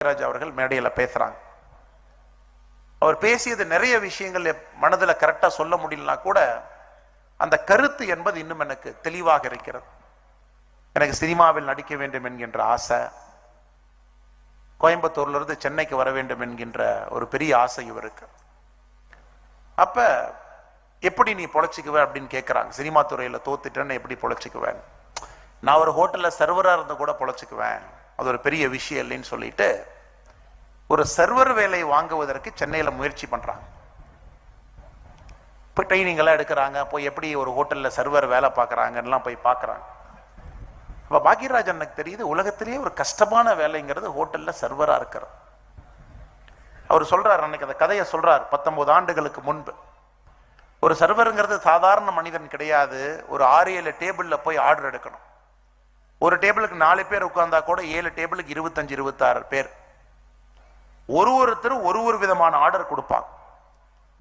பாக்கியராஜ் அவர்கள் மேடையில் பேசுறாங்க. அவர் பேசியது நிறைய விஷயங்கள் மனதில் கரெக்டாக சொல்ல முடியலனா கூட அந்த கருத்து என்பது இன்னும் எனக்கு தெளிவாக இருக்கிறது. எனக்கு சினிமாவில் நடிக்க வேண்டும் என்கின்ற ஆசை, கோயம்புத்தூர்ல இருந்து சென்னைக்கு வர வேண்டும் என்கின்ற ஒரு பெரிய ஆசை இவருக்கு. அப்ப எப்படி நீ பொழைச்சிக்குவ அப்படின்னு கேட்குறாங்க. சினிமா துறையில் தோத்துட்டேன்னு எப்படி பொழைச்சிக்குவேன்? நான் ஒரு ஹோட்டலில் சர்வராக இருந்து கூட பொழைச்சிக்குவேன், அது ஒரு பெரிய விஷயம் இல்லைன்னு சொல்லிட்டு ஒரு சர்வர் வேலை வாங்குவதற்கு சென்னையில் முயற்சி பண்ணுறாங்க. இப்போ ட்ரைனிங் எல்லாம் எடுக்கிறாங்க, போய் எப்படி ஒரு ஹோட்டலில் சர்வர் வேலை பார்க்குறாங்கலாம் போய் பார்க்குறாங்க. அப்போ பாக்யராஜ் எனக்கு தெரியுது உலகத்திலேயே ஒரு கஷ்டமான வேலைங்கிறது ஹோட்டலில் சர்வராக இருக்கிறது. அவர் சொல்கிறார், அன்னைக்கு அந்த கதையை சொல்கிறார். 19 ஆண்டுகளுக்கு முன்பு ஒரு சர்வருங்கிறது சாதாரண மனிதன் கிடையாது. ஒரு 6-7 டேபிளில் போய் ஆர்டர் எடுக்கணும். ஒரு டேபிளுக்கு 4 பேர் உட்கார்ந்தா கூட 7 டேபிளுக்கு 25-26 பேர். ஒருத்தரும் ஒரு விதமான ஆர்டர் கொடுப்பாங்க.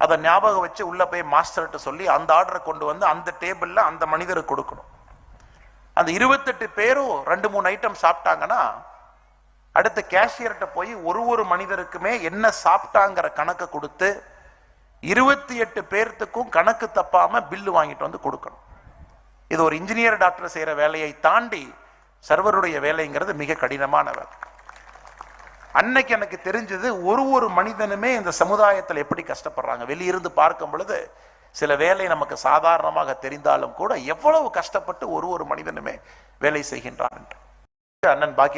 அதை ஞாபகம் வச்சு உள்ள போய் மாஸ்டர்கிட்ட சொல்லி அந்த ஆர்டரை கொண்டு வந்து அந்த டேபிள்ல அந்த மனிதருக்கு கொடுக்கணும். அந்த 28 பேரும் 2-3 ஐட்டம் சாப்பிட்டாங்கன்னா அடுத்த கேஷியர்கிட்ட போய் ஒரு மனிதருக்குமே என்ன சாப்பிட்டாங்கிற கணக்கை கொடுத்து 28 பேர்த்துக்கும் கணக்கு தப்பாம பில்லு வாங்கிட்டு வந்து கொடுக்கணும். இது ஒரு இன்ஜினியர் டாக்டர் செய்யற வேலையை தாண்டி சர்வருடைய வேலைங்கிறது மிக கடினமான வேலை. அன்னைக்கு எனக்கு தெரிஞ்சது ஒரு மனிதனுமே இந்த சமுதாயத்தில் எப்படி கஷ்டப்படுறாங்க. வெளியிருந்து பார்க்கும் பொழுது சில வேலை நமக்கு சாதாரணமாக தெரிந்தாலும் கூட எவ்வளவு கஷ்டப்பட்டு ஒரு மனிதனுமே வேலை செய்கின்றான் என்று. அண்ணன் பாக்கியராஜ்